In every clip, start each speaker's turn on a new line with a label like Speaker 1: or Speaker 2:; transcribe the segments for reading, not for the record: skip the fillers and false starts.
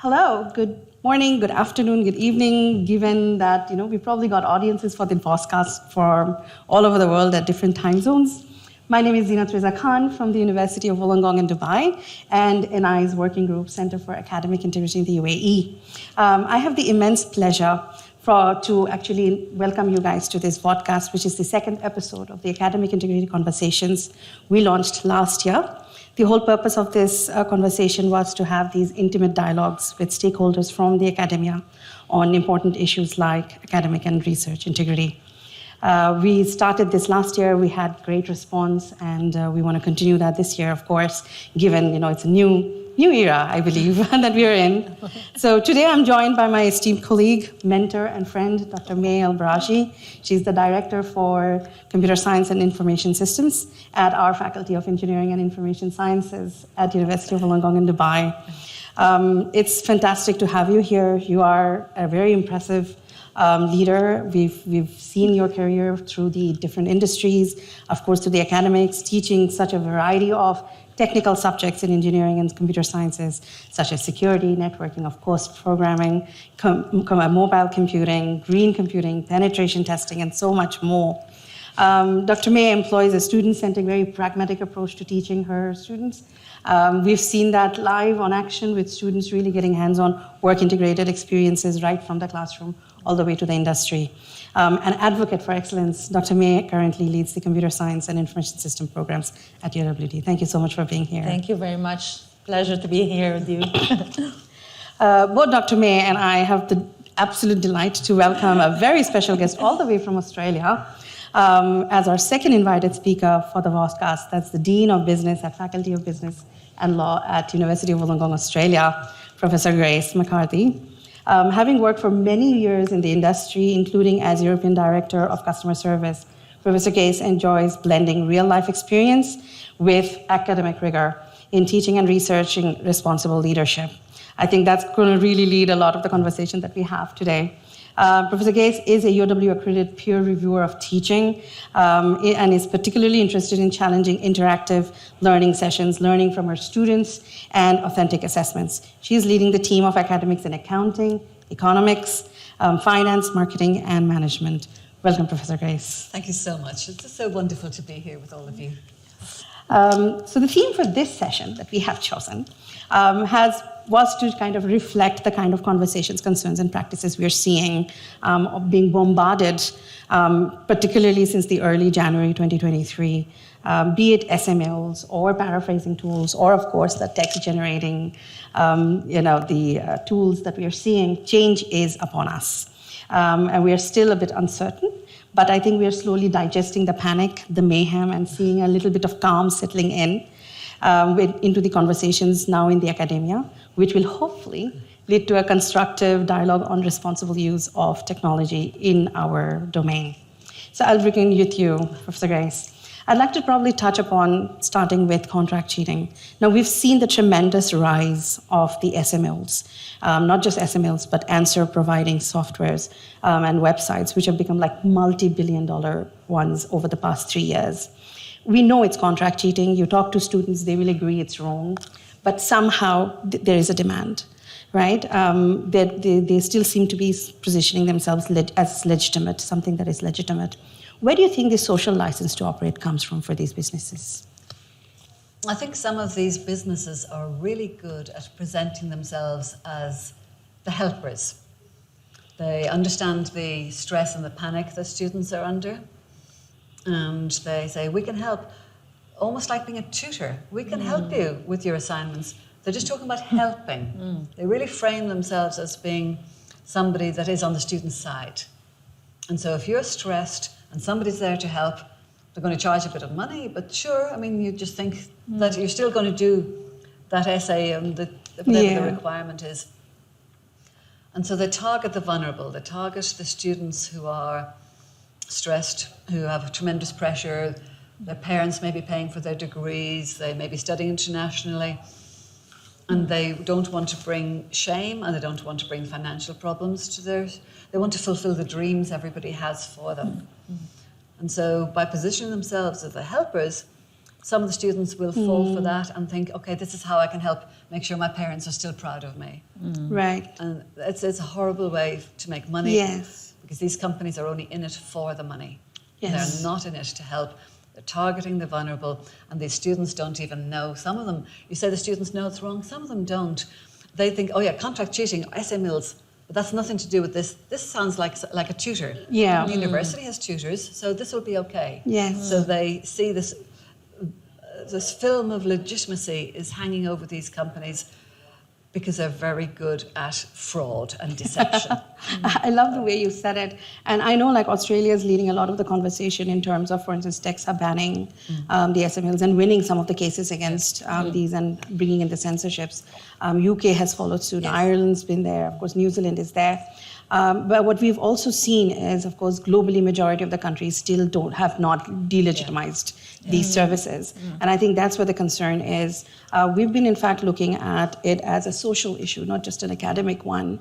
Speaker 1: Hello, good morning, good afternoon, good evening, given that, we've probably got audiences for the Vodcast from all over the world at different time zones. My name is Zeenath Reza Khan from the University of Wollongong in Dubai and NI's Working Group Center for Academic Integrity in the UAE. I have the immense pleasure to actually welcome you guys to this Vodcast, which is the second episode of the Academic Integrity Conversations we launched last year. The whole purpose of this conversation was to have these intimate dialogues with stakeholders from the academia on important issues like academic and research integrity. We started this last year, we had great response, and we want to continue that this year, of course, given it's a new era, I believe, that we are in. So today I'm joined by my esteemed colleague, mentor, and friend, Dr Mai El Barachi. She's the Director for Computer Science and Information Systems at our Faculty of Engineering and Information Sciences at University of Wollongong in Dubai. It's fantastic to have you here. You are a very impressive leader. We've seen your career through the different industries, of course, to the academics, teaching such a variety of technical subjects in engineering and computer sciences, such as security, networking, of course, programming, mobile computing, green computing, penetration testing, and so much more. Dr. Mai employs a student-centered, very pragmatic approach to teaching her students. We've seen that live on action with students really getting hands-on work-integrated experiences right from the classroom all the way to the industry. An advocate for excellence, Dr. Mai currently leads the Computer Science and Information System programs at UOWD. Thank you so much for being here.
Speaker 2: Thank you very much. Pleasure to be here with you.
Speaker 1: Both Dr. Mai and I have the absolute delight to welcome a very special guest all the way from Australia as our second invited speaker for the Vodcast. That's the Dean of Business at Faculty of Business and Law at University of Wollongong, Australia, Professor Grace McCarthy. Having worked for many years in the industry, including as European Director of Customer Service, Professor Grace enjoys blending real-life experience with academic rigor in teaching and researching responsible leadership. I think that's going to really lead a lot of the conversation that we have today. Professor Grace is a UOW accredited peer reviewer of teaching and is particularly interested in challenging interactive learning sessions, learning from her students, and authentic assessments. She is leading the team of academics in accounting, economics, finance, marketing, and management. Welcome, Professor Grace.
Speaker 3: Thank you so much. It's just so wonderful to be here with all of you.
Speaker 1: So the theme for this session that we have chosen was to kind of reflect the kind of conversations, concerns, and practices we're seeing being bombarded, particularly since the early January 2023, be it SMLs or paraphrasing tools, or of course the text-generating, the tools that we are seeing. Change is upon us, and we are still a bit uncertain. But I think we are slowly digesting the panic, the mayhem, and seeing a little bit of calm settling in into the conversations now in the academia, which will hopefully lead to a constructive dialogue on responsible use of technology in our domain. So I'll begin with you, Professor Grace. I'd like to probably touch upon starting with contract cheating. Now, we've seen the tremendous rise of the SMLs, not just SMLs, but answer-providing softwares and websites, which have become like multi-billion-dollar ones over the past 3 years. We know it's contract cheating. You talk to students, they will agree it's wrong, but somehow there is a demand, right? They still seem to be positioning themselves as legitimate, something that is legitimate. Where do you think the social license to operate comes from for these businesses?
Speaker 3: I think some of these businesses are really good at presenting themselves as the helpers. They understand the stress and the panic that students are under, and they say, we can help, almost like being a tutor. We can help you with your assignments. They're just talking about helping. They really frame themselves as being somebody that is on the student's side. And so if you're stressed and somebody's there to help, they're going to charge a bit of money, but sure, I mean, you just think that you're still going to do that essay and whatever the requirement is. And so they target the vulnerable. They target the students who are stressed, who have tremendous pressure. Their parents may be paying for their degrees. They may be studying internationally. And they don't want to bring shame, and they don't want to bring financial problems to theirs. They want to fulfill the dreams everybody has for them. And so by positioning themselves as the helpers, Some of the students will fall for that and think, okay, this is how I can help make sure my parents are still proud of me.
Speaker 1: Right.
Speaker 3: And it's a horrible way to make money.
Speaker 1: Yes.
Speaker 3: Because these companies are only in it for the money.
Speaker 1: Yes.
Speaker 3: They're not in it to help. They're targeting the vulnerable, and these students don't even know. Some of them, you say the students know it's wrong, some of them don't. They think, oh yeah, contract cheating, essay mills, but that's nothing to do with this. This sounds like a tutor.
Speaker 1: Yeah.
Speaker 3: The university has tutors, so this will be okay.
Speaker 1: Yes.
Speaker 3: So they see this film of legitimacy is hanging over these companies because they're very good at fraud and deception.
Speaker 1: I love the way you said it. And I know like Australia is leading a lot of the conversation in terms of, for instance, techs are banning the SMLs and winning some of the cases against these and bringing in the censorships. UK has followed suit.
Speaker 3: Yes.
Speaker 1: Ireland's been there. Of course, New Zealand is there. But what we've also seen is, of course, globally, majority of the countries still have not delegitimized these services. And I think that's where the concern is. We've been, in fact, looking at it as a social issue, not just an academic one,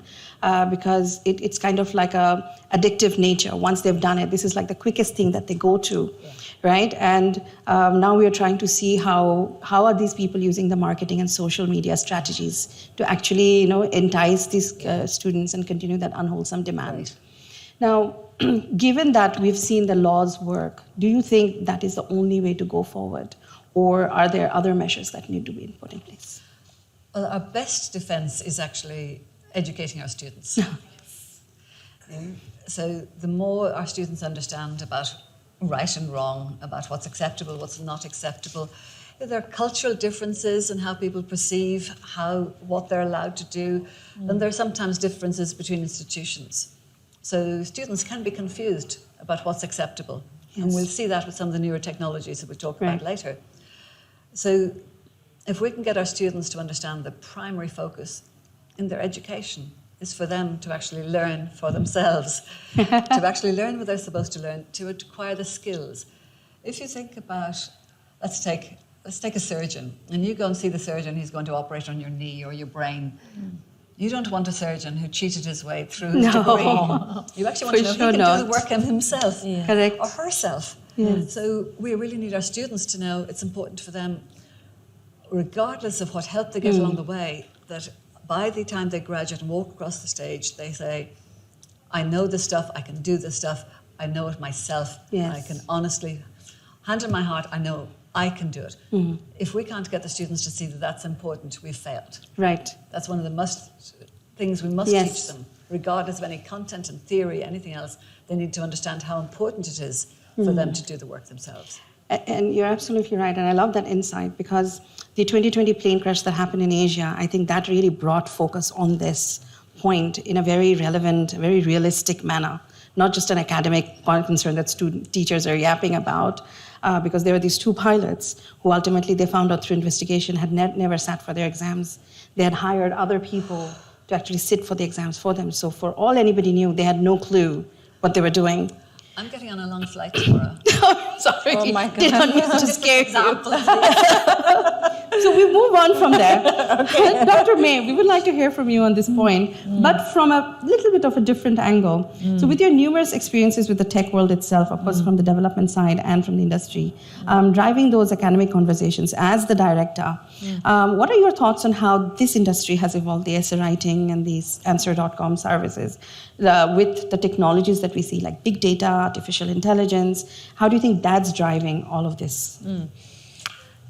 Speaker 1: because it's kind of like a addictive nature. Once they've done it, this is like the quickest thing that they go to, right? And now we are trying to see how are these people using the marketing and social media strategies to actually, entice these students and continue that unwholesome demand.
Speaker 3: Right.
Speaker 1: Now, given that we've seen the laws work, do you think that is the only way to go forward? Or are there other measures that need to be put in place?
Speaker 3: Well, our best defense is actually educating our students. So the more our students understand about right and wrong, about what's acceptable, what's not acceptable, there are cultural differences in how people perceive what they're allowed to do, and there are sometimes differences between institutions. So students can be confused about what's acceptable.
Speaker 1: Yes.
Speaker 3: And we'll see that with some of the newer technologies that we'll talk about later. So if we can get our students to understand the primary focus in their education is for them to actually learn for themselves, to actually learn what they're supposed to learn, to acquire the skills. If you think about, let's take a surgeon, and you go and see the surgeon who's going to operate on your knee or your brain. You don't want a surgeon who cheated his way through his degree. You actually want to know he can do the work himself
Speaker 1: Correct.
Speaker 3: or herself.
Speaker 1: Yes.
Speaker 3: So we really need our students to know it's important for them, regardless of what help they get along the way, that by the time they graduate and walk across the stage, they say, I know this stuff, I can do this stuff, I know it myself,
Speaker 1: Yes.
Speaker 3: I can honestly, hand in my heart, I know I can do it. If we can't get the students to see that that's important, we've failed.
Speaker 1: Right.
Speaker 3: That's one of the things we must teach them. Regardless of any content and theory, anything else, they need to understand how important it is for them to do the work themselves.
Speaker 1: And you're absolutely right, and I love that insight because the 2020 plane crash that happened in Asia, I think that really brought focus on this point in a very relevant, very realistic manner, not just an academic concern that teachers are yapping about, because there were these two pilots who ultimately they found out through investigation had never sat for their exams. They had hired other people to actually sit for the exams for them. So for all anybody knew, they had no clue what they were doing.
Speaker 3: I'm getting on a long flight tomorrow.
Speaker 1: Sorry,
Speaker 2: Oh my God.
Speaker 1: did not mean to scare you.
Speaker 3: Example of this.
Speaker 1: So we move on from there. Dr. May, we would like to hear from you on this point, but from a little bit of a different angle. So with your numerous experiences with the tech world itself, of course, from the development side and from the industry, driving those academic conversations as the director, what are your thoughts on how this industry has evolved, the essay writing and these answer.com services, with the technologies that we see, like big data, artificial intelligence? How do you think that's driving all of this?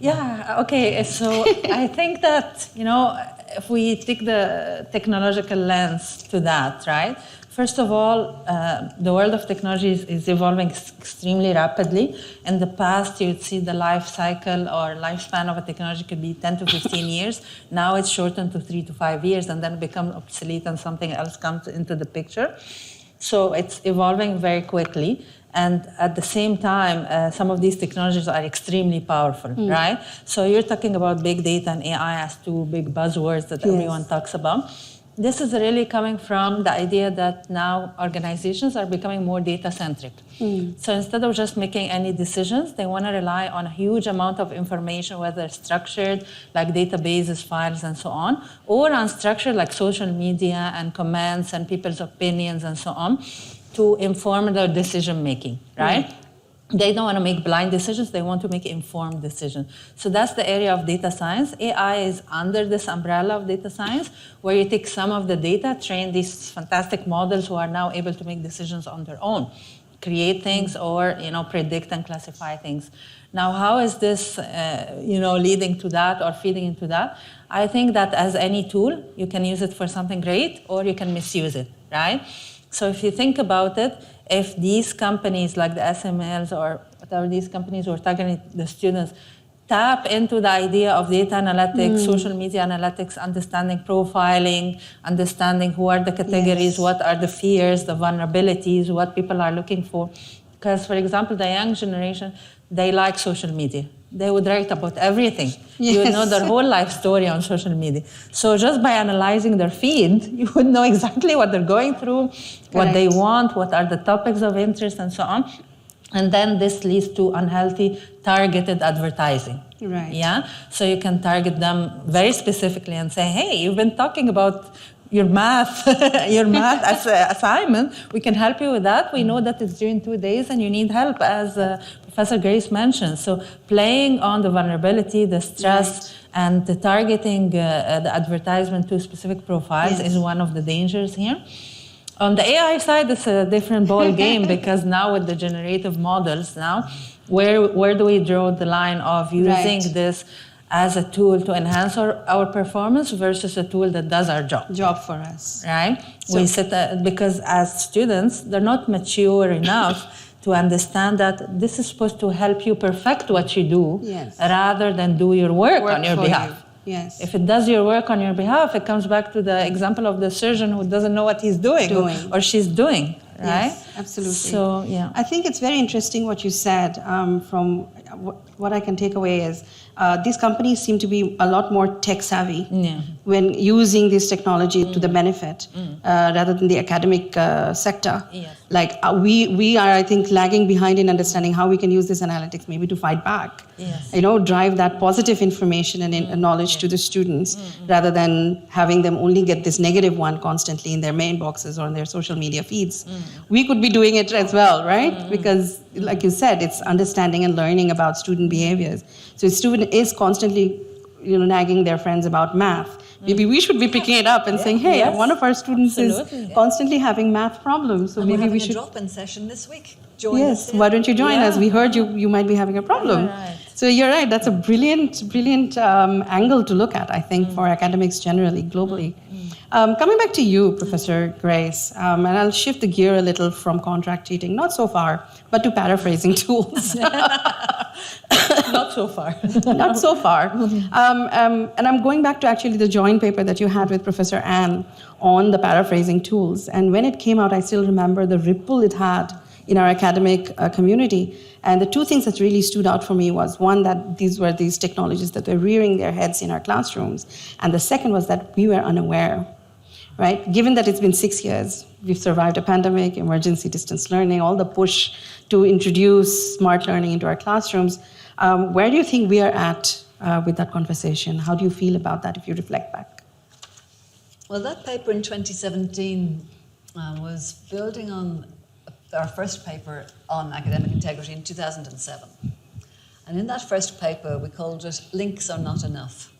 Speaker 2: Yeah, okay. So I think that, if we take the technological lens to that, right? First of all, the world of technology is evolving extremely rapidly. In the past, you'd see the life cycle or lifespan of a technology could be 10 to 15 years. Now it's shortened to 3 to 5 years and then become obsolete and something else comes into the picture. So it's evolving very quickly. And at the same time, some of these technologies are extremely powerful, right? So you're talking about big data and AI as two big buzzwords that everyone talks about. This is really coming from the idea that now organizations are becoming more data-centric. So instead of just making any decisions, they want to rely on a huge amount of information, whether structured, like databases, files, and so on, or unstructured, like social media and comments and people's opinions and so on, to inform their decision-making, right? They don't want to make blind decisions, they want to make informed decisions. So that's the area of data science. AI is under this umbrella of data science, where you take some of the data, train these fantastic models who are now able to make decisions on their own, create things or predict and classify things. Now, how is this leading to that or feeding into that? I think that as any tool, you can use it for something great or you can misuse it, right? So if you think about it, if these companies like the SMLs or whatever these companies who are targeting the students tap into the idea of data analytics, social media analytics, understanding profiling, understanding who are the categories, what are the fears, the vulnerabilities, what people are looking for. Because, for example, the young generation, they like social media. They would write about everything.
Speaker 1: Yes.
Speaker 2: You would know their whole life story on social media. So just by analyzing their feed, you would know exactly what they're going through, what they want, what are the topics of interest, and so on. And then this leads to unhealthy, targeted advertising.
Speaker 1: Right.
Speaker 2: Yeah. So you can target them very specifically and say, "Hey, you've been talking about your math, assignment. We can help you with that. We know that it's due in 2 days, and you need help," as Professor Grace mentioned. So playing on the vulnerability, the stress, and the targeting the advertisement to specific profiles is one of the dangers here. On the AI side, it's a different ball game because now with the generative models, where do we draw the line of using this as a tool to enhance our performance versus a tool that does our job
Speaker 1: For us.
Speaker 2: right? So we sit because as students, they're not mature enough to understand that this is supposed to help you perfect what you do rather than do your work on your behalf.
Speaker 1: Yes.
Speaker 2: If it does your work on your behalf, it comes back to the example of the surgeon who doesn't know what he's doing. Or she's doing, right?
Speaker 1: Yes, absolutely.
Speaker 2: So, yeah.
Speaker 1: I think it's very interesting what you said. From what I can take away is these companies seem to be a lot more tech savvy when using this technology to the benefit rather than the academic sector.
Speaker 2: Yes.
Speaker 1: Like we are, I think, lagging behind in understanding how we can use this analytics maybe to fight back.
Speaker 2: Yes.
Speaker 1: Drive that positive information and knowledge to the students rather than having them only get this negative one constantly in their main boxes or in their social media feeds. We could be doing it as well, right? Because, like you said, it's understanding and learning about student behaviors. So a student is constantly, nagging their friends about math. Maybe we should be picking it up and saying, "Hey, one of our students is constantly having math problems, so maybe we should."
Speaker 3: We're having a drop-in session this week. Join us.
Speaker 1: Why don't you join us? We heard you might be having a problem.
Speaker 2: Right.
Speaker 1: So you're right. That's a brilliant angle to look at, I think, for academics generally, globally. Coming back to you, Professor Grace, and I'll shift the gear a little from contract cheating, not so far, but to paraphrasing tools.
Speaker 2: Not so far.
Speaker 1: Not so far. And I'm going back to actually the joint paper that you had with Professor Anne on the paraphrasing tools. And when it came out, I still remember the ripple it had in our academic community. And the two things that really stood out for me was, one, that these were these technologies that were rearing their heads in our classrooms. And the second was that we were unaware, right? Given that it's been 6 years, we've survived a pandemic, emergency distance learning, all the push to introduce smart learning into our classrooms. Where do you think we are at with that conversation? How do you feel about that if you reflect back?
Speaker 3: Well, that paper in 2017 was building on our first paper on academic integrity in 2007. And in that first paper, we called it "Links Are Not Enough."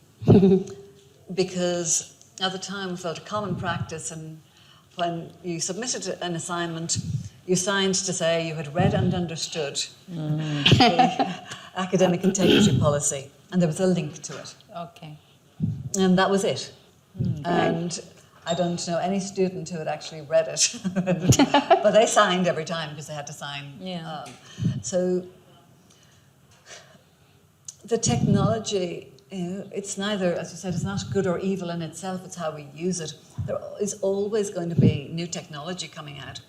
Speaker 3: Because at the time, we felt a common practice, and when you submitted an assignment, you signed to say you had read and understood the academic integrity policy, and there was a link to it.
Speaker 2: Okay.
Speaker 3: And that was it. And I don't know any student who had actually read it, but they signed every time because they had to sign.
Speaker 2: Yeah.
Speaker 3: So the technology, it's neither, as you said, it's not good or evil in itself, it's how we use it. There is always going to be new technology coming out.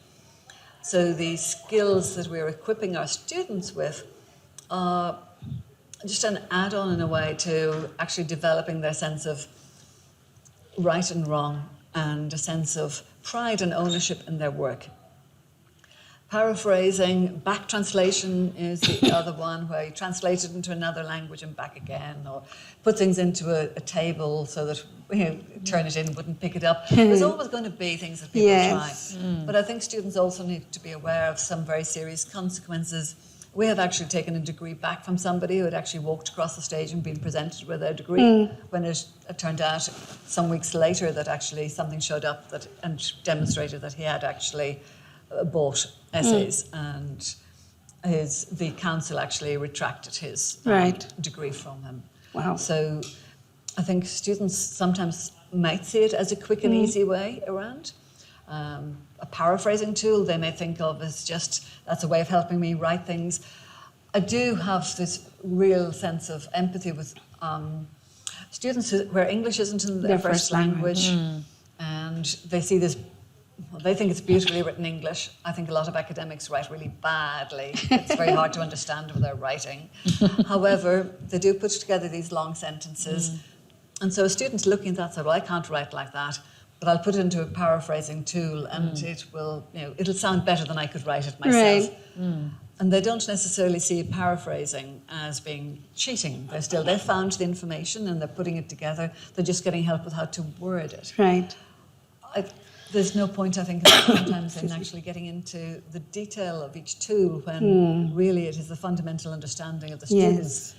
Speaker 3: So the skills that we're equipping our students with are just an add-on in a way to actually developing their sense of right and wrong and a sense of pride and ownership in their work. Paraphrasing, back translation is the other one, where you translate it into another language and back again, or put things into a table so that turn it in, wouldn't pick it up. There's always going to be things that people try. But I think students also need to be aware of some very serious consequences We have actually taken a degree back from somebody who had actually walked across the stage and been presented with their degree, when it turned out some weeks later that actually something showed up and demonstrated that he had actually bought essays, and the council actually retracted his degree from him.
Speaker 1: Wow.
Speaker 3: So I think students sometimes might see it as a quick and easy way around. A paraphrasing tool they may think of as just, that's a way of helping me write things. I do have this real sense of empathy with students where English isn't in their first language, and they see this, they think it's beautifully written English. I think a lot of academics write really badly. It's very hard to understand what they're writing. However, they do put together these long sentences. And so students looking at that say, well, I can't write like that, but I'll put it into a paraphrasing tool and it will, it'll sound better than I could write it myself. Right. And they don't necessarily see paraphrasing as being cheating. They've found the information and they're putting it together. They're just getting help with how to word it.
Speaker 1: Right.
Speaker 3: There's no point, I think, sometimes in actually getting into the detail of each tool when really it is the fundamental understanding of the students. Yes.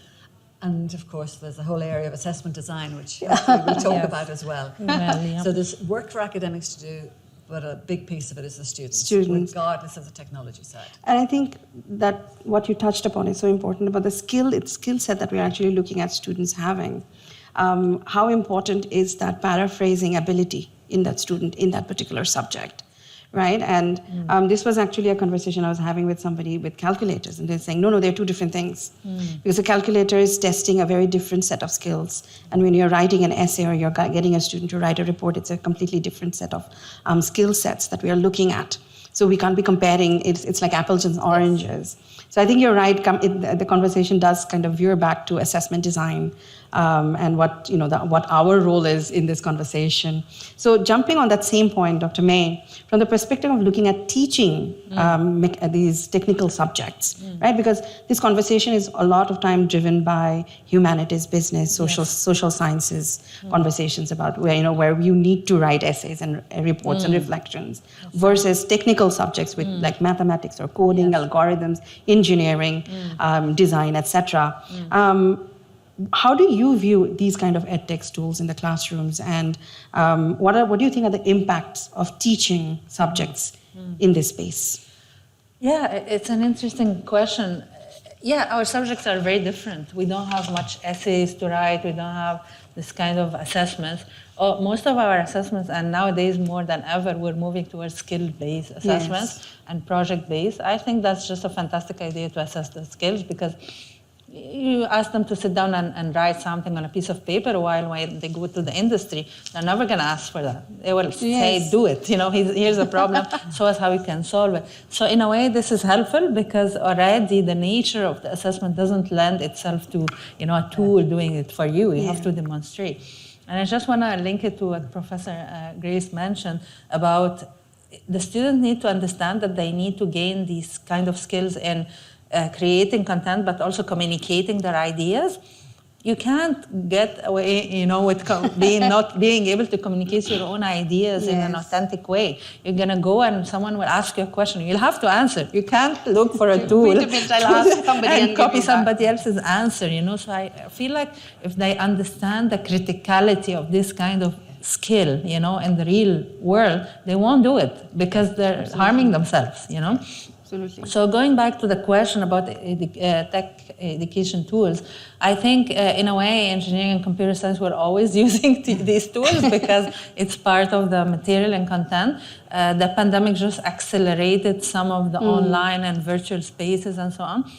Speaker 3: And of course, there's a whole area of assessment design, which we talk about as well. So there's work for academics to do, but a big piece of it is the students, regardless of the technology side.
Speaker 1: And I think that what you touched upon is so important about the skill set that we're actually looking at students having. How important is that paraphrasing ability in that student, in that particular subject, right? And this was actually a conversation I was having with somebody with calculators, and they're saying, no, they're two different things. Because a calculator is testing a very different set of skills. And when you're writing an essay or you're getting a student to write a report, it's a completely different set of skill sets that we are looking at. So we can't be comparing, it's like apples and oranges. So I think you're right, the conversation does kind of veer back to assessment design and what our role is in this conversation. So jumping on that same point, Dr. Mai, from the perspective of looking at teaching these technical subjects, right? Because this conversation is a lot of time driven by humanities, business, social sciences conversations about where you need to write essays and reports and reflections versus technical subjects with like mathematics or coding, algorithms, engineering, design, etc. How do you view these kind of edtech tools in the classrooms, and what do you think are the impacts of teaching subjects in this space?
Speaker 2: Yeah, it's an interesting question. Yeah, our subjects are very different. We don't have much essays to write. We don't have this kind of assessments. Most of our assessments, and nowadays more than ever, we're moving towards skill-based assessments and project-based. I think that's just a fantastic idea to assess the skills, because you ask them to sit down and write something on a piece of paper, while when they go to the industry, they're never going to ask for that. They will say, do it. Here's a problem, show us how we can solve it. So in a way, this is helpful, because already the nature of the assessment doesn't lend itself to a tool doing it for you. You have to demonstrate. And I just want to link it to what Professor Grace mentioned about the students need to understand that they need to gain these kind of skills in creating content, but also communicating their ideas. You can't get away, with not being able to communicate your own ideas in an authentic way. You're gonna go and someone will ask you a question. You'll have to answer. You can't look for a tool and copy somebody else's answer. So I feel like if they understand the criticality of this kind of skill, in the real world, they won't do it because they're harming themselves.
Speaker 1: Absolutely.
Speaker 2: So going back to the question about tech education tools, I think in a way engineering and computer science were always using these tools because it's part of the material and content. The pandemic just accelerated some of the online and virtual spaces and so on.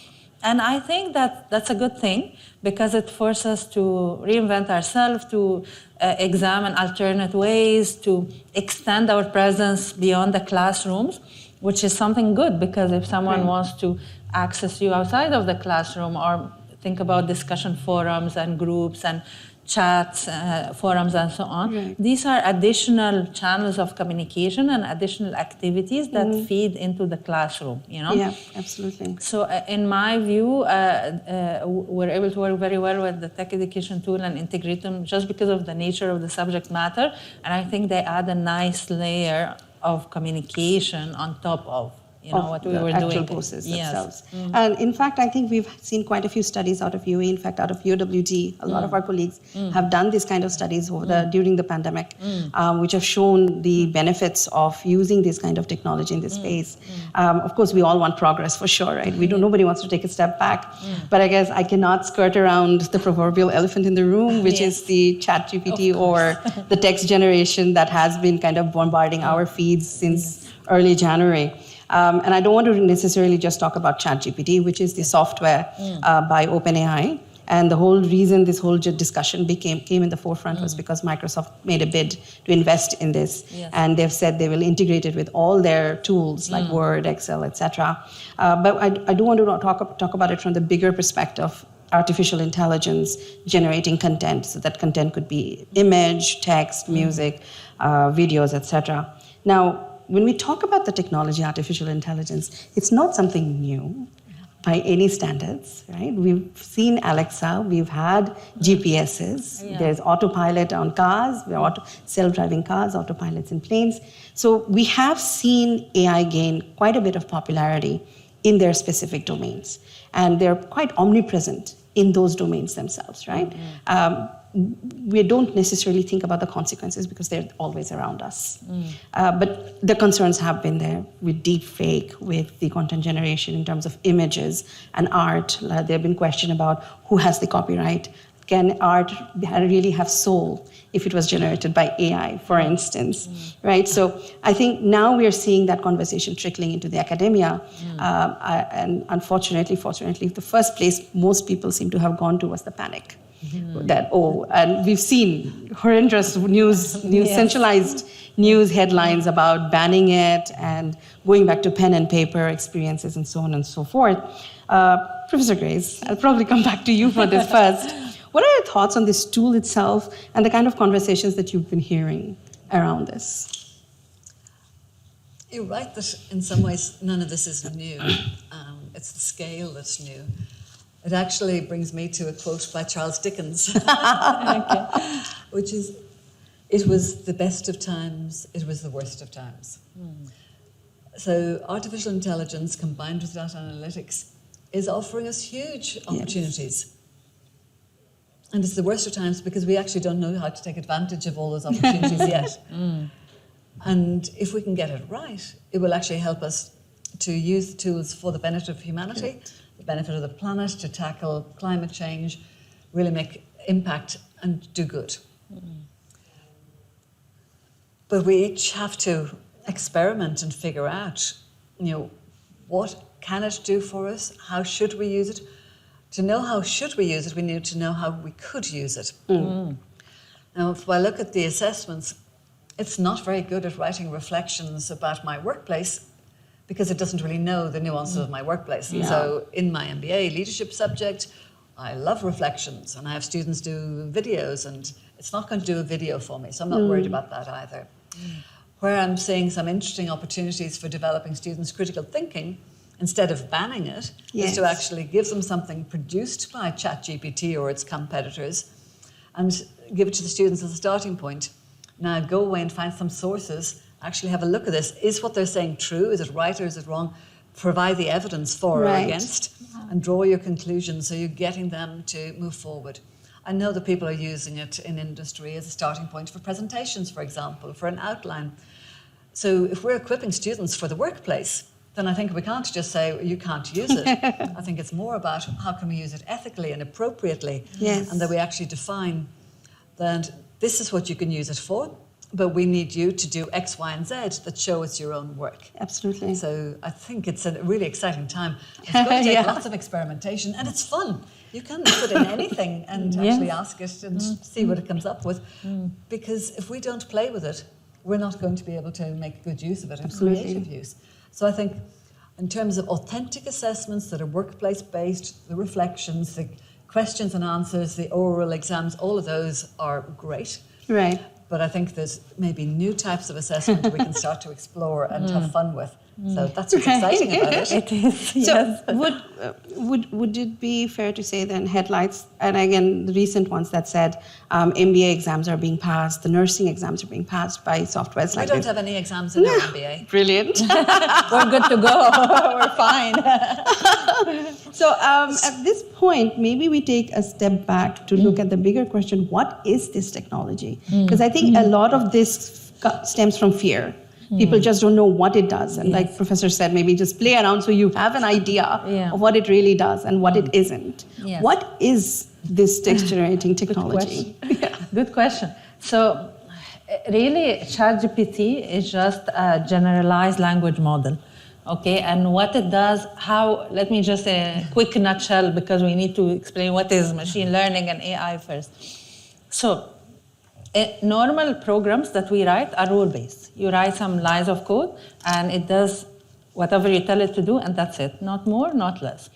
Speaker 2: And I think that that's a good thing because it forces us to reinvent ourselves, to examine alternate ways, to extend our presence beyond the classrooms, which is something good, because if someone wants to access you outside of the classroom, or think about discussion forums and groups and chats, forums and so on, these are additional channels of communication and additional activities that feed into the classroom,
Speaker 1: Yeah, absolutely.
Speaker 2: So in my view, we're able to work very well with the tech education tool and integrate them just because of the nature of the subject matter, and I think they add a nice layer of communication on top of what we were doing.
Speaker 1: Actual courses
Speaker 2: Yes.
Speaker 1: themselves. And in fact, I think we've seen quite a few studies out of UAE, in fact, out of UOWD. A lot of our colleagues have done this kind of studies during the pandemic, which have shown the benefits of using this kind of technology in this space. Of course, we all want progress for sure, right? Nobody wants to take a step back. But I guess I cannot skirt around the proverbial elephant in the room, which is the ChatGPT or the text generation that has been kind of bombarding our feeds since early January. And I don't want to necessarily just talk about ChatGPT, which is the software by OpenAI. And the whole reason this whole discussion came in the forefront was because Microsoft made a bid to invest in this.
Speaker 2: Yes.
Speaker 1: And they've said they will integrate it with all their tools like Word, Excel, etc. But I do want to talk about it from the bigger perspective, artificial intelligence generating content. So that content could be image, text, music, videos, etc. Now, when we talk about the technology, artificial intelligence, it's not something new by any standards, right? We've seen Alexa, we've had GPSs, there's autopilot on cars, self-driving cars, autopilots in planes. So we have seen AI gain quite a bit of popularity in their specific domains, and they're quite omnipresent in those domains themselves, right? We don't necessarily think about the consequences because they're always around us. But the concerns have been there with deep fake, with the content generation in terms of images and art. There have been questions about who has the copyright. Can art really have soul if it was generated by AI, for instance, right? So I think now we are seeing that conversation trickling into the academia. And fortunately, the first place most people seem to have gone to was the panic. And we've seen horrendous centralized news headlines about banning it and going back to pen and paper experiences and so on and so forth. Professor Grace, I'll probably come back to you for this first. What are your thoughts on this tool itself and the kind of conversations that you've been hearing around this?
Speaker 3: You're right that in some ways none of this is new. It's the scale that's new. It actually brings me to a quote by Charles Dickens, which is, "It was the best of times, it was the worst of times." So artificial intelligence combined with data analytics is offering us huge opportunities. And it's the worst of times because we actually don't know how to take advantage of all those opportunities yet. And if we can get it right, it will actually help us to use the tools for the benefit of humanity, the benefit of the planet, to tackle climate change, really make impact and do good. But we each have to experiment and figure out, what can it do for us? How should we use it? To know how should we use it, we need to know how we could use it. Now, if I look at the assessments, it's not very good at writing reflections about my workplace because it doesn't really know the nuances of my workplace. And so in my MBA leadership subject, I love reflections, and I have students do videos, and it's not going to do a video for me, so I'm not worried about that either. Where I'm seeing some interesting opportunities for developing students' critical thinking, instead of banning it, is to actually give them something produced by ChatGPT or its competitors and give it to the students as a starting point. Now go away and find some sources, actually have a look at this. Is what they're saying true? Is it right or is it wrong? Provide the evidence for or against and draw your conclusions so you're getting them to move forward. I know that people are using it in industry as a starting point for presentations, for example, for an outline. So if we're equipping students for the workplace, then I think we can't just say, you can't use it. I think it's more about how can we use it ethically and appropriately, and that we actually define that this is what you can use it for, but we need you to do X, Y, and Z that show it's your own work.
Speaker 1: Absolutely.
Speaker 3: So I think it's a really exciting time. It's going to take lots of experimentation, and it's fun. You can put in anything and actually ask it and see what it comes up with. Because if we don't play with it, we're not going to be able to make good use of it and creative use. So I think in terms of authentic assessments that are workplace-based, the reflections, the questions and answers, the oral exams, all of those are great.
Speaker 1: Right.
Speaker 3: But I think there's maybe new types of assessment we can start to explore and have fun with So that's what's exciting about it.
Speaker 2: It is,
Speaker 1: So
Speaker 2: yes.
Speaker 1: would it be fair to say then headlights, and again the recent ones that said MBA exams are being passed, the nursing exams are being passed by softwares
Speaker 3: We
Speaker 1: like
Speaker 3: don't
Speaker 1: this?
Speaker 3: have any exams in our MBA.
Speaker 1: Brilliant.
Speaker 2: We're good to go. We're fine.
Speaker 1: So at this point, maybe we take a step back to look at the bigger question: what is this technology? Because I think a lot of this stems from fear. People just don't know what it does. And like Professor said, maybe just play around so you have an idea of what it really does and what it isn't.
Speaker 2: Yes.
Speaker 1: What is this text generating technology?
Speaker 2: Good question. So really, ChatGPT is just a generalized language model. Okay, and what it does, let me just a quick nutshell, because we need to explain what is machine learning and AI first. So normal programs that we write are rule-based. You write some lines of code, and it does whatever you tell it to do, and that's it. Not more, not less.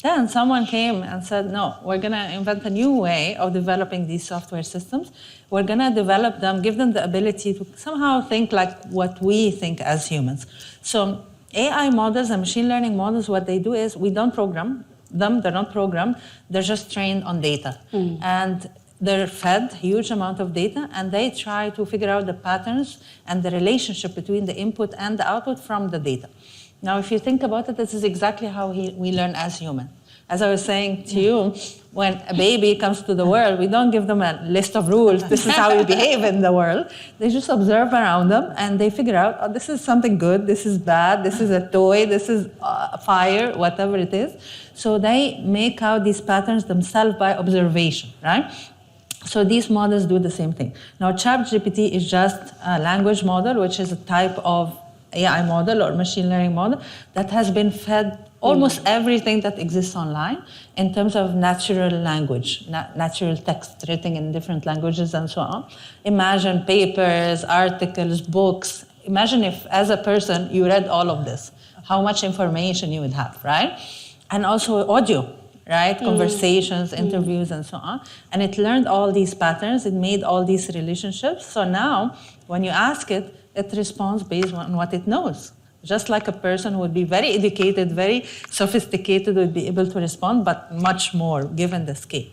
Speaker 2: Then someone came and said, no, we're going to invent a new way of developing these software systems. We're going to develop them, give them the ability to somehow think like what we think as humans. So AI models and machine learning models, what they do is we don't program them. They're not programmed. They're just trained on data. And they're fed huge amount of data, and they try to figure out the patterns and the relationship between the input and the output from the data. Now, if you think about it, this is exactly how we learn as humans. As I was saying to you, when a baby comes to the world, we don't give them a list of rules. This is how you behave in the world. They just observe around them, and they figure out, oh, this is something good, this is bad, this is a toy, this is fire, whatever it is. So they make out these patterns themselves by observation, right? So these models do the same thing. Now, ChatGPT is just a language model, which is a type of AI model or machine learning model that has been fed almost everything that exists online in terms of natural language, natural text written in different languages and so on. Imagine papers, articles, books. Imagine if, as a person, you read all of this, how much information you would have, right? And also audio. Right? Conversations, interviews, and so on. And it learned all these patterns. It made all these relationships. So now, when you ask it, it responds based on what it knows. Just like a person would be very educated, very sophisticated, would be able to respond, but much more, given the scale.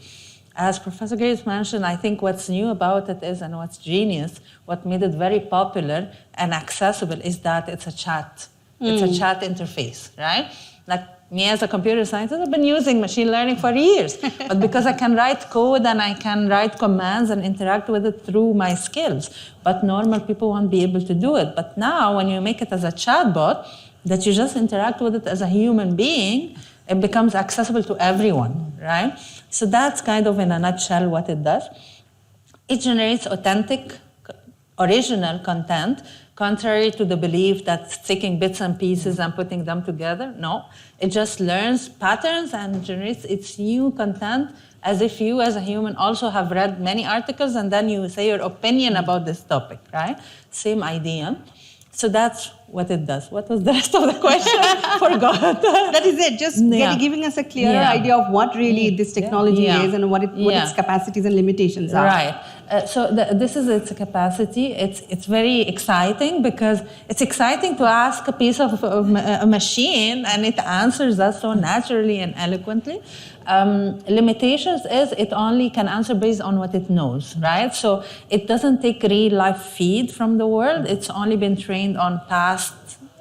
Speaker 2: As Professor Grace mentioned, I think what's new about it is, and what's genius, what made it very popular and accessible is that it's a chat. It's a chat interface, right? Like, me as a computer scientist, I've been using machine learning for years. But because I can write code and I can write commands and interact with it through my skills. But normal people won't be able to do it. But now, when you make it as a chatbot, that you just interact with it as a human being, it becomes accessible to everyone, right? So that's kind of in a nutshell what it does. It generates authentic, original content, contrary to the belief that taking bits and pieces and putting them together. No, it just learns patterns and generates its new content as if you as a human also have read many articles and then you say your opinion about this topic, right? Same idea. So that's what it does. What was the rest of the question? Forgot.
Speaker 1: That is it. Just giving us a clearer idea of what really this technology is and what its capacities and limitations are.
Speaker 2: Right. So this is its capacity. It's very exciting because it's exciting to ask a piece of a machine and it answers us so naturally and eloquently. Limitations is it only can answer based on what it knows, right? So it doesn't take real life feed from the world. It's only been trained on past,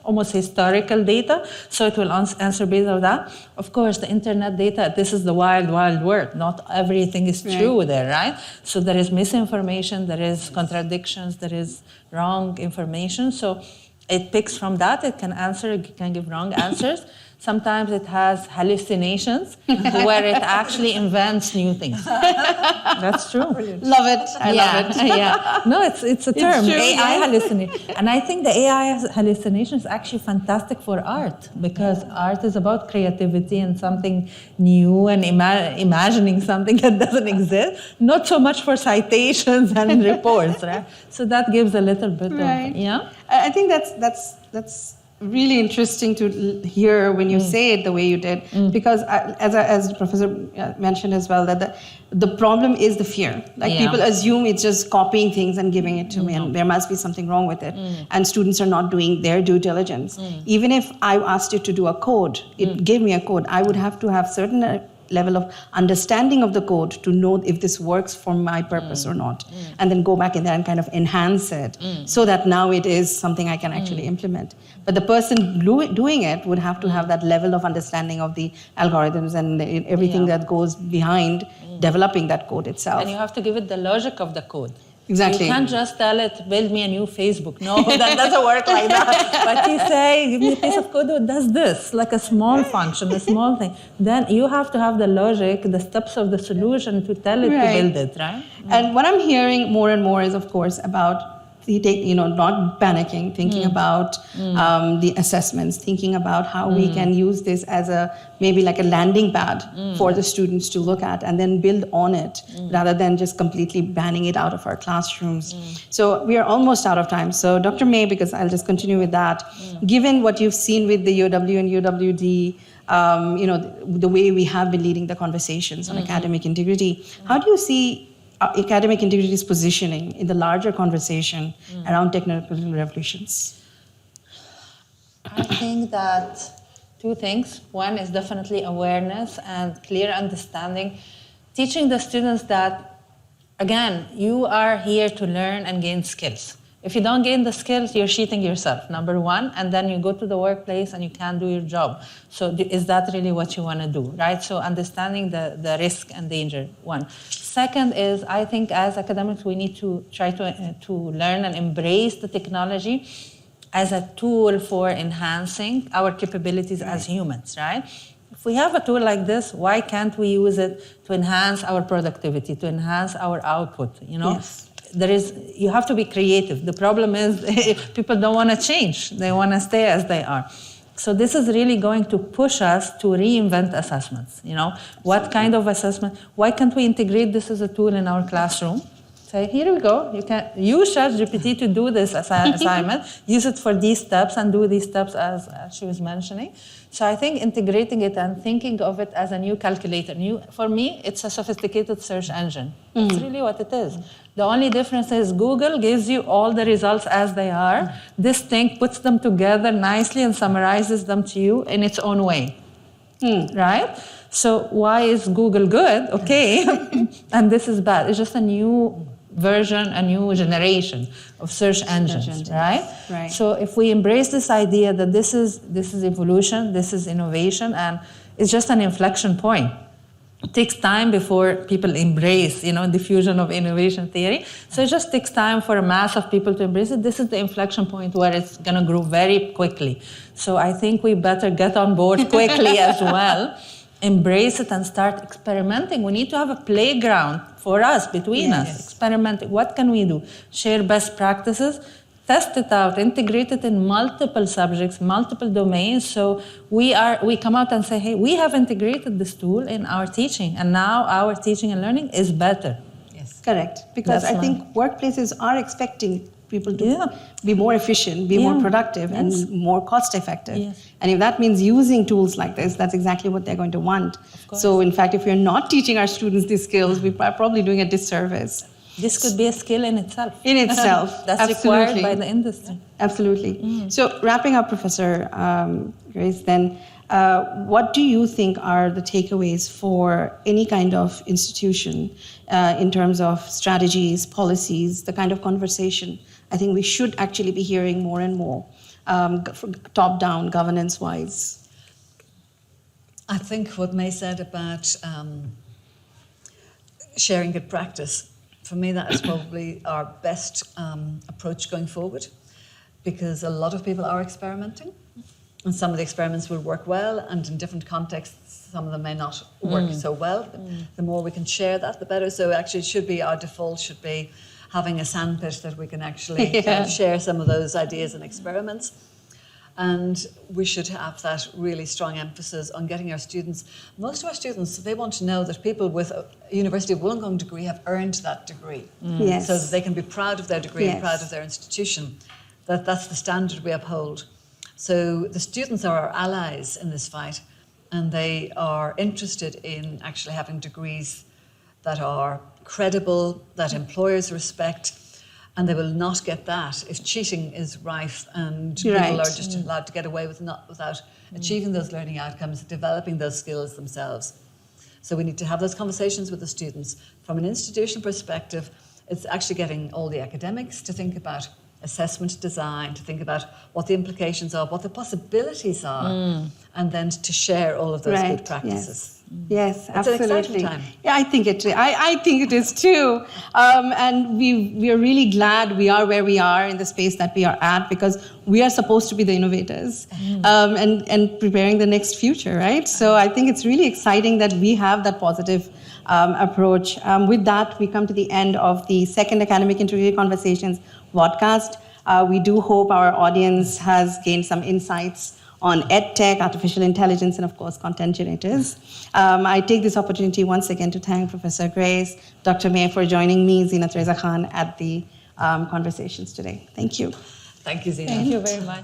Speaker 2: almost historical data. So it will answer based on that. Of course, the internet data, this is the wild, wild world. Not everything is true there, right? So there is misinformation, there is contradictions, there is wrong information. So it picks from that. It can give wrong answers. Sometimes it has hallucinations where it actually invents new things. That's true.
Speaker 1: Brilliant. Love it. I love it.
Speaker 2: Yeah. No, it's a term,
Speaker 1: true,
Speaker 2: AI hallucination. And I think the AI hallucination is actually fantastic for art because art is about creativity and something new and imagining something that doesn't exist. Not so much for citations and reports, right? So that gives a little bit of,
Speaker 1: I think that's really interesting to hear when you say it the way you did, because as the professor mentioned as well, that the problem is the fear. Like people assume it's just copying things and giving it to me, and there must be something wrong with it. And students are not doing their due diligence. Even if I asked it to do a code, it gave me a code, I would have to have certain level of understanding of the code to know if this works for my purpose or not, and then go back in there and kind of enhance it so that now it is something I can actually implement. But the person doing it would have to have that level of understanding of the algorithms and everything that goes behind developing that code itself.
Speaker 2: And you have to give it the logic of the code.
Speaker 1: Exactly.
Speaker 2: You can't just tell it, build me a new Facebook. No, that doesn't work like that. But you say, give me a piece of code that does this, like a small function, a small thing. Then you have to have the logic, the steps of the solution to tell it to build it, right?
Speaker 1: And what I'm hearing more and more is, of course, about not panicking, thinking about the assessments, thinking about how we can use this as maybe like a landing pad for the students to look at and then build on it rather than just completely banning it out of our classrooms. So we are almost out of time. So Dr. Mai, because I'll just continue with that, given what you've seen with the UOW and UOWD, the way we have been leading the conversations on academic integrity, how do you see academic integrity's positioning in the larger conversation around technological revolutions?
Speaker 2: I think that two things. One is definitely awareness and clear understanding. Teaching the students that, again, you are here to learn and gain skills. If you don't gain the skills, you're cheating yourself, number one, and then you go to the workplace and you can't do your job. So is that really what you want to do, right? So understanding the risk and danger, one. Second is, I think as academics, we need to try to learn and embrace the technology as a tool for enhancing our capabilities as humans, right? If we have a tool like this, why can't we use it to enhance our productivity, to enhance our output, Yes. You have to be creative. The problem is people don't want to change. They want to stay as they are. So this is really going to push us to reinvent assessments. What kind of assessment? Why can't we integrate this as a tool in our classroom? Say, here we go. You can use ChatGPT to do this assignment, use it for these steps and do these steps as she was mentioning. So I think integrating it and thinking of it as a new calculator. For me, it's a sophisticated search engine. That's really what it is. The only difference is Google gives you all the results as they are. This thing puts them together nicely and summarizes them to you in its own way. Right? So why is Google good? Okay. And this is bad. It's just a new version, a new generation of search engines, right? So if we embrace this idea that this is evolution, this is innovation, and it's just an inflection point. It takes time before people embrace, diffusion of innovation theory. So it just takes time for a mass of people to embrace it. This is the inflection point where it's going to grow very quickly. So I think we better get on board quickly as well. Embrace it and start experimenting. We need to have a playground for us, between us, experimenting. What can we do? Share best practices, test it out, integrate it in multiple subjects, multiple domains. So we come out and say, hey, we have integrated this tool in our teaching, and now our teaching and learning is better.
Speaker 1: Yes, correct. Because I think workplaces are expecting people to be more efficient, be more productive, and more cost-effective. Yes. And if that means using tools like this, that's exactly what they're going to want. So in fact, if we're not teaching our students these skills, we're probably doing a disservice.
Speaker 2: This could be a skill in itself.
Speaker 1: That's
Speaker 2: required by the industry.
Speaker 1: Absolutely. So wrapping up, Professor Grace, then, what do you think are the takeaways for any kind of institution in terms of strategies, policies, the kind of conversation I think we should actually be hearing more and more, top-down, governance-wise?
Speaker 3: I think what May said about sharing good practice, for me that is probably our best approach going forward, because a lot of people are experimenting, and some of the experiments will work well, and in different contexts some of them may not work so well. The more we can share that, the better. So actually our default should be having a sandpit that we can actually share some of those ideas and experiments. And we should have that really strong emphasis on getting our students. Most of our students, they want to know that people with a University of Wollongong degree have earned that degree.
Speaker 1: Yes.
Speaker 3: So that they can be proud of their degree and proud of their institution. That's the standard we uphold. So the students are our allies in this fight, and they are interested in actually having degrees that are credible, that employers respect, and they will not get that if cheating is rife and people are just allowed to get away with without achieving those learning outcomes, developing those skills themselves. So we need to have those conversations with the students. From an institutional perspective, it's actually getting all the academics to think about assessment design, to think about what the implications are, what the possibilities are, and then to share all of those good practices.
Speaker 1: Yes, absolutely.
Speaker 3: It's an exciting time.
Speaker 1: Yeah, I think it is too. And we are really glad we are where we are in the space that we are at, because we are supposed to be the innovators and preparing the next future, right? So I think it's really exciting that we have that positive approach. With that, we come to the end of the second Academic Interview Conversations Vodcast. We do hope our audience has gained some insights on edtech, artificial intelligence, and of course, content generators. I take this opportunity once again to thank Professor Grace, Dr. Mai for joining me, Zeenath Reza Khan, at the conversations today. Thank you.
Speaker 3: Thank you, Zeenath.
Speaker 2: Thank you very much.